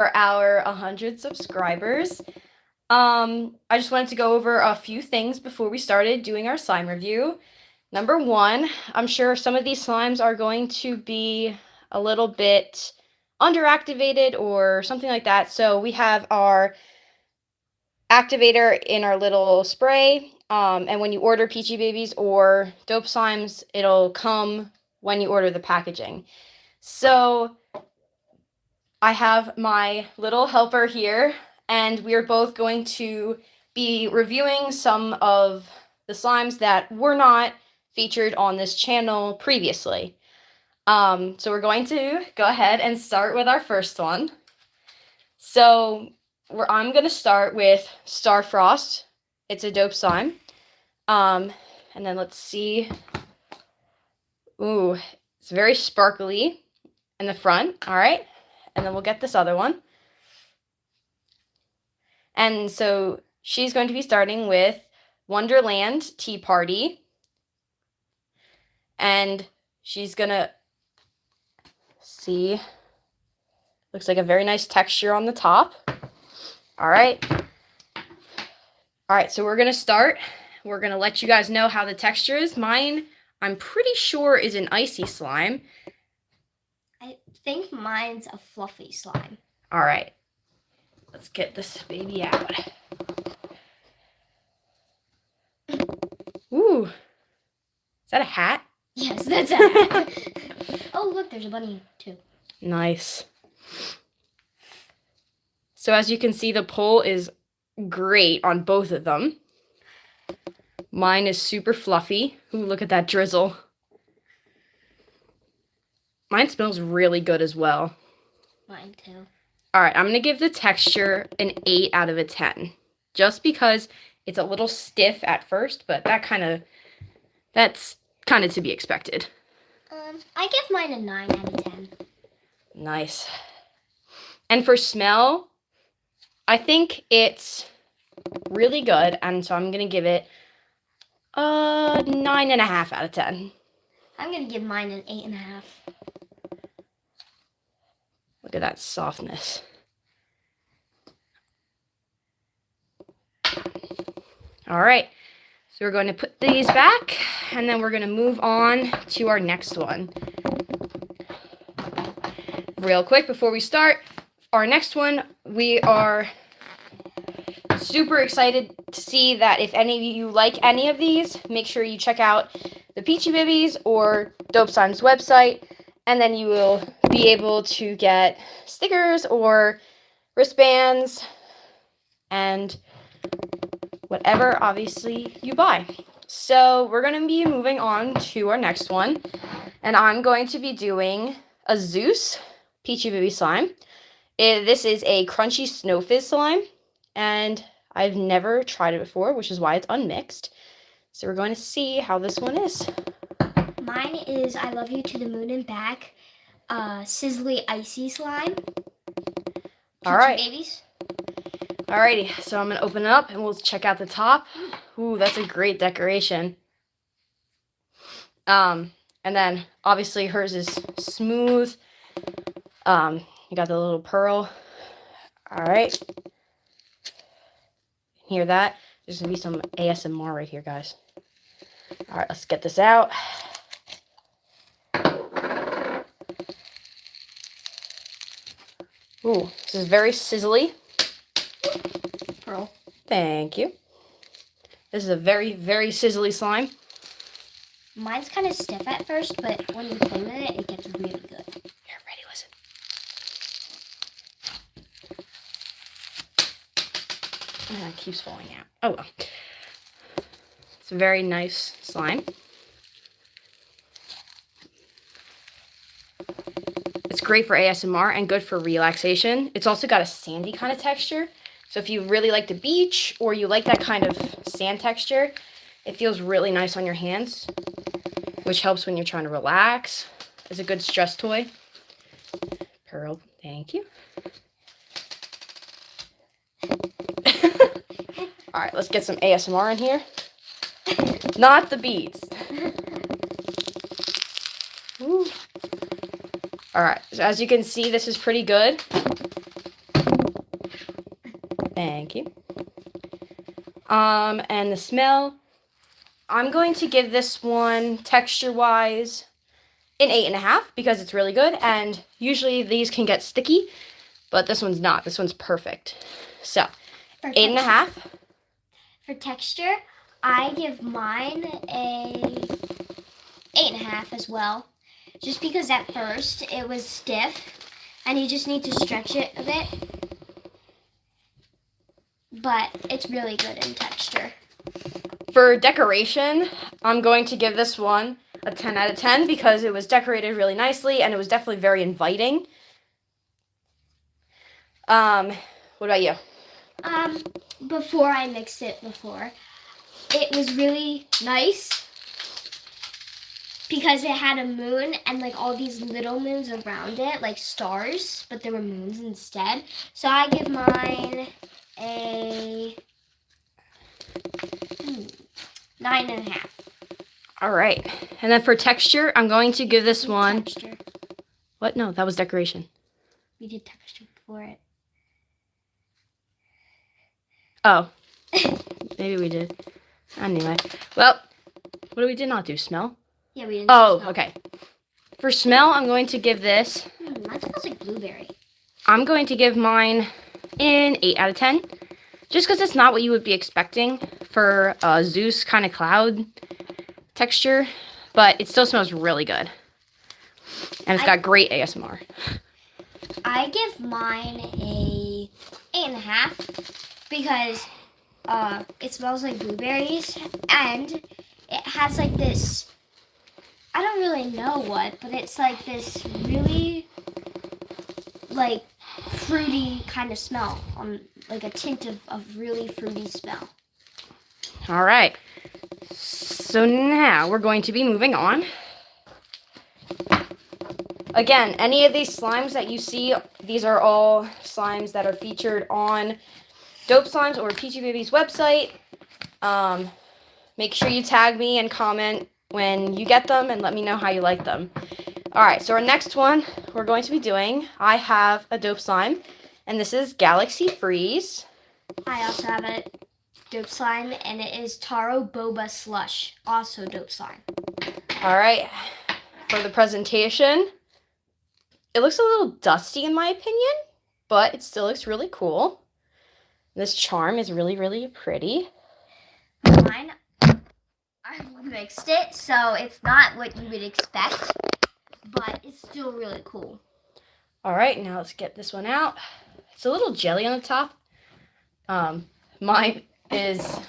for our 100 subscribers. I just wanted to go over a few things before we started doing our slime review. Number one, I'm sure some of these slimes are going to be a little bit underactivated or something like that. So we have our activator in our little spray. And when you order Peachy Babies or Dope Slimes, it'll come when you order the packaging. So I have my little helper here, and we are both going to be reviewing some of the slimes that were not featured on this channel previously. So we're going to go ahead and start with our first one. So I'm going to start with Starfrost. It's a dope slime. And then let's see. Ooh, it's very sparkly in the front. All right. And then we'll get this other one. And so she's going to be starting with Wonderland Tea Party. And she's going to see, looks like a very nice texture on the top. All right. All right, so we're going to start. We're going to let you guys know how the texture is. Mine, I'm pretty sure, is an icy slime. I think mine's a fluffy slime. All right. Let's get this baby out. Ooh. Is that a hat? Yes, that's a hat. Oh, look, there's a bunny, too. Nice. So as you can see, the pull is great on both of them. Mine is super fluffy. Ooh, look at that drizzle. Mine smells really good as well. Mine, too. All right, I'm going to give the texture an 8 out of a 10. Just because it's a little stiff at first, but that's kind of to be expected. I give mine a 9 out of 10. Nice. And for smell, I think it's really good, and so I'm going to give it a 9.5 out of 10. I'm going to give mine an 8.5. Look at that softness. All right, so we're going to put these back, and then we're going to move on to our next one. Real quick before we start, our next one, we are super excited to see that if any of you like any of these, make sure you check out the Peachy Babies or Dope Slime's website, and then you will be able to get stickers or wristbands and whatever, obviously, you buy. So we're going to be moving on to our next one, and I'm going to be doing a Zeus Peachy Baby slime. This is a crunchy snow fizz slime, and I've never tried it before, which is why it's unmixed. So we're going to see how this one is. Mine is I Love You to the Moon and Back, sizzly icy slime. All right. Peachy Babies. Alrighty, so I'm going to open it up and we'll check out the top. Ooh, that's a great decoration. And then obviously hers is smooth. You got the little pearl. All right. Hear that? There's going to be some ASMR right here, guys. All right, let's get this out. Ooh, this is very sizzly. Pearl. Thank you. This is a very, very sizzly slime. Mine's kind of stiff at first, but when you play with it, it gets really good. Here, ready, listen. Oh, it keeps falling out. Oh, well. It's a very nice slime. It's great for ASMR and good for relaxation. It's also got a sandy kind of texture. So if you really like the beach or you like that kind of sand texture, it feels really nice on your hands, which helps when you're trying to relax. It's a good stress toy. Pearl, thank you. All right, let's get some ASMR in here. Not the beads. Ooh. All right, so as you can see, this is pretty good. Thank you. And the smell, I'm going to give this one, texture-wise, an 8.5 because it's really good. And usually these can get sticky, but this one's not. This one's perfect. So, For 8.5. For texture, I give mine a 8.5 as well. Just because at first it was stiff and you just need to stretch it a bit. But it's really good in texture. For decoration, I'm going to give this one a 10 out of 10 because it was decorated really nicely and it was definitely very inviting. What about you? Before I mixed it it was really nice because it had a moon and like all these little moons around it, like stars, but there were moons instead. So I give mine a 9.5. All right. And then for texture, I'm going to give this one... Texture. What? No, that was decoration. We did texture before it. Oh. Maybe we did. Anyway. Well, what did not do? Smell? Yeah, we didn't. Oh, smell. okay. For smell, I'm going to give this... Mine smells like blueberry. I'm going to give mine an 8 out of 10. Just because it's not what you would be expecting for a Zeus kind of cloud texture. But it still smells really good. And it's got great ASMR. I give mine a 8.5 because it smells like blueberries and it has like this, I don't really know what, but it's like this really like fruity kind of smell, on like a tint of really fruity smell. All right. So now we're going to be moving on. Again, any of these slimes that you see, these are all slimes that are featured on Dope Slimes or Peachy Baby's website. Make sure you tag me and comment when you get them and let me know how you like them. All right, so our next one we're going to be doing, I have a Dope Slime, and this is Galaxy Freeze. I also have a dope slime and it is Taro Boba Slush, also dope slime. All right, for the presentation, it looks a little dusty in my opinion, but it still looks really cool. This charm is really, really pretty. Mine, I mixed it, so it's not what you would expect, but it's still really cool. All right, now let's get this one out. It's a little jelly on the top. Mine is,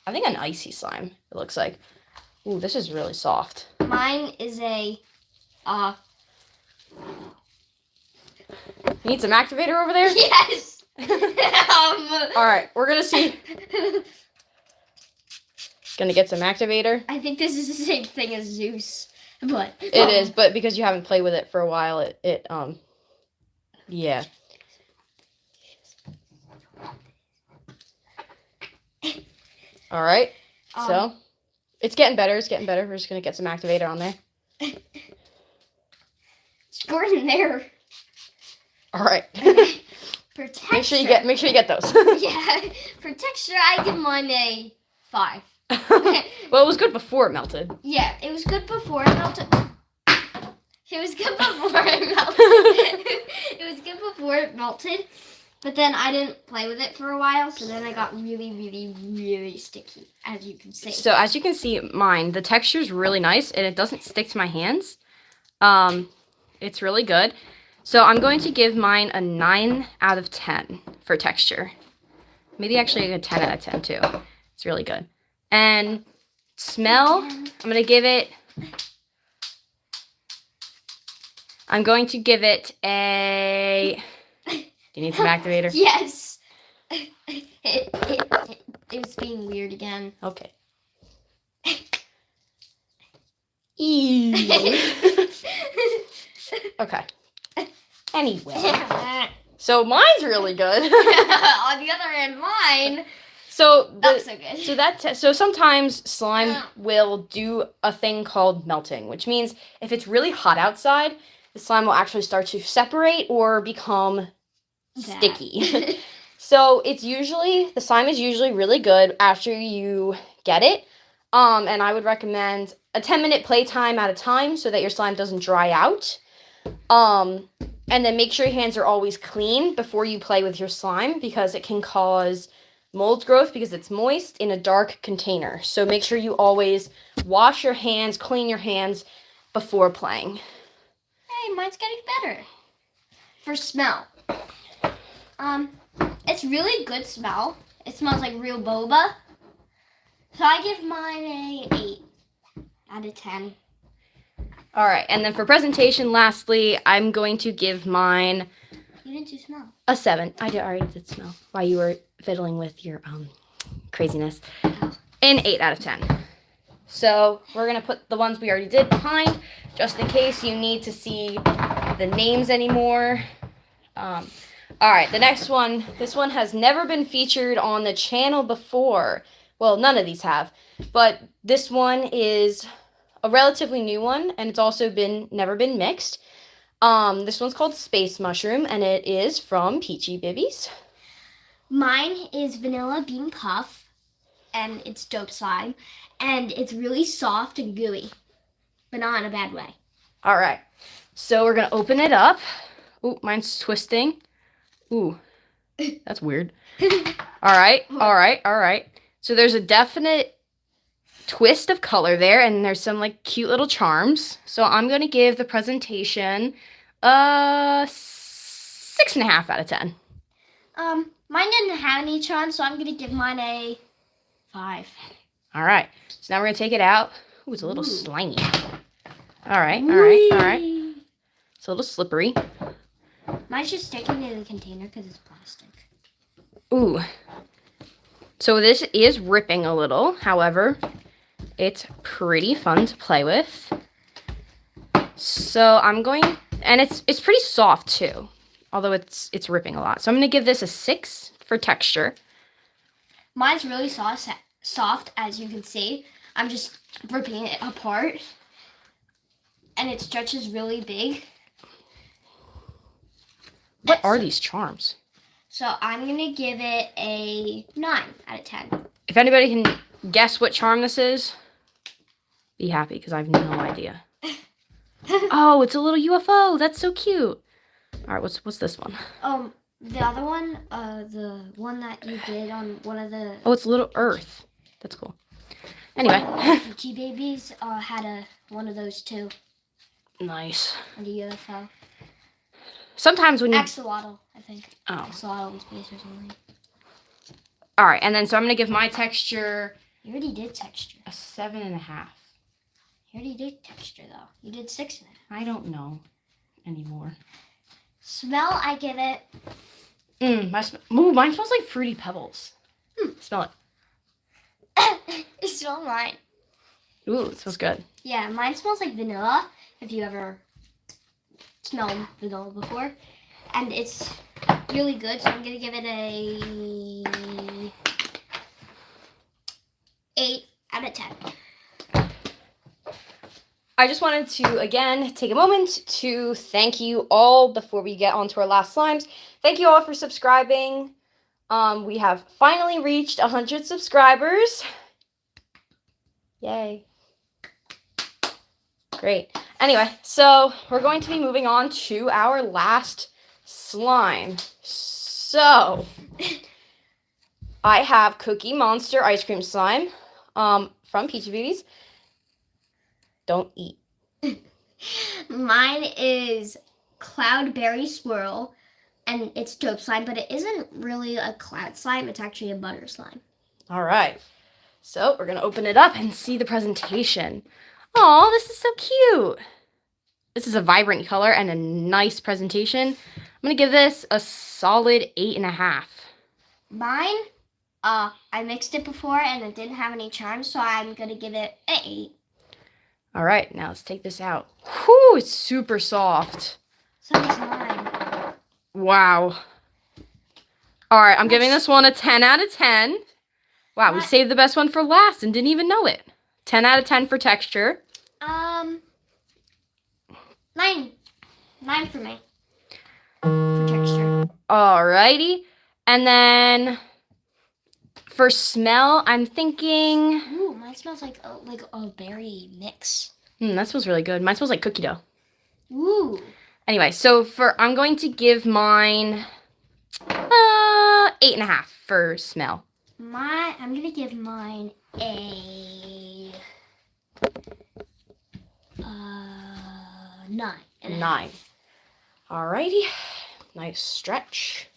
I think, an icy slime, it looks like. Ooh, this is really soft. Mine is a, You need some activator over there? yes! All right, we're gonna see. Gonna get some activator. I think this is the same thing as Zeus, but. It is, but because you haven't played with it for a while, yeah. All right, so it's getting better. It's getting better. We're just gonna get some activator on there. Squirt in there. All right. For texture. Make sure you get those. Yeah. For texture, I give mine a 5. Well, it was good before it melted. Yeah, it was good before it melted. It was good before it melted. It was good before it melted. But then I didn't play with it for a while, so then I got really, really, really sticky, as you can see. So as you can see, mine, the texture is really nice, and it doesn't stick to my hands. It's really good. So I'm going to give mine a 9 out of 10 for texture. Maybe actually a 10 out of 10 too. It's really good. And smell, I'm going to give it a... Do you need some activator? Yes. It's being weird again. Okay. Okay. Anyway. So mine's really good. On the other hand, mine. So Not so good. So sometimes slime will do a thing called melting, which means if it's really hot outside, the slime will actually start to separate or become sticky. So the slime is usually really good after you get it. And I would recommend a 10-minute playtime at a time so that your slime doesn't dry out. And then make sure your hands are always clean before you play with your slime because it can cause mold growth because it's moist in a dark container. So make sure you always wash your hands, clean your hands before playing. Hey, mine's getting better. For smell. It's really good smell. It smells like real boba. So I give mine a 8 out of 10. All right, and then for presentation, lastly, I'm going to give mine You didn't do smell. a 7. I already did smell while you were fiddling with your craziness. An 8 out of 10. So we're gonna put the ones we already did behind, just in case you need to see the names anymore. All right, the next one. This one has never been featured on the channel before. Well, none of these have, but this one is a relatively new one, and it's also never been mixed. This one's called Space Mushroom, and it is from Peachy Bibbies. Mine is Vanilla Bean Puff, and it's dope slime, and it's really soft and gooey, but not in a bad way. All right, so we're gonna open it up. Ooh, mine's twisting. Ooh, that's weird. All right. So there's a definite twist of color there, and there's some like cute little charms. So I'm gonna give the presentation a 6.5 out of 10. Mine didn't have any charms, so I'm gonna give mine a 5. All right. So now we're gonna take it out. Ooh, it's a little slimy. All right. It's a little slippery. Mine's just sticking to the container because it's plastic. Ooh. So this is ripping a little. However, it's pretty fun to play with. So and it's pretty soft too, although it's ripping a lot. So I'm gonna give this a 6 for texture. Mine's really soft, as you can see. I'm just ripping it apart, and it stretches really big. What are these charms? So I'm gonna give it a 9 out of 10. If anybody can guess what charm this is, be happy because I have no idea. Oh, it's a little UFO. That's so cute. All right, what's this one? The other one, the one that you did on one of the. Oh, it's a little Earth. That's cool. Anyway. Peachy Babies had one of those too. Nice. And a UFO. Sometimes when you Axolotl, I think. Oh. Axolotl in space or something. All right, and then so I'm gonna give my texture. You already did texture. A 7.5. You already did texture though. You did 6.5. I don't know anymore. Smell, I give it. Mine smells like Fruity Pebbles. Smell it. It smells mine. Ooh, it smells good. Yeah, mine smells like vanilla. If you ever smelled vanilla before, and it's really good. So I'm gonna give it a 8 out of 10. I just wanted to, again, take a moment to thank you all before we get on to our last slimes. Thank you all for subscribing. We have finally reached 100 subscribers. Yay. Great. Anyway, so we're going to be moving on to our last slime. So, I have Cookie Monster Ice Cream Slime from Peachy Babies. Don't eat. Mine is Cloudberry Swirl, and it's dope slime, but it isn't really a cloud slime. It's actually a butter slime. All right. So we're going to open it up and see the presentation. Oh, this is so cute. This is a vibrant color and a nice presentation. I'm going to give this a solid 8.5. Mine, I mixed it before, and it didn't have any charms, so I'm going to give it an 8. All right, now let's take this out. Whew, it's super soft. So is mine. Wow. All right, I'm giving this one a 10 out of 10. Wow, we saved the best one for last and didn't even know it. 10 out of 10 for texture. 9. 9 for me. For texture. Alrighty. And then for smell, I'm thinking... Ooh, mine smells like a berry mix. that smells really good. Mine smells like cookie dough. Ooh. Anyway, so I'm going to give mine 8.5 for smell. I'm gonna give mine a 9. 9. Alrighty. Nice stretch.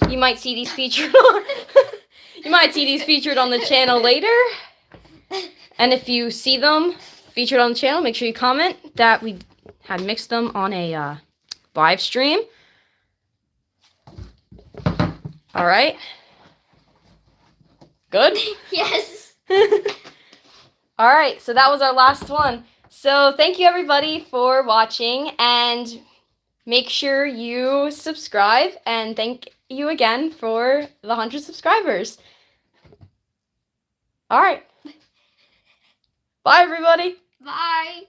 You might see these featured on the channel later. And if you see them featured on the channel, make sure you comment that we had mixed them on a live stream. Alright. Good? Yes. Alright, so that was our last one. So thank you everybody for watching, and make sure you subscribe, and thank you again for the 100 subscribers. Alright. Bye everybody. Bye.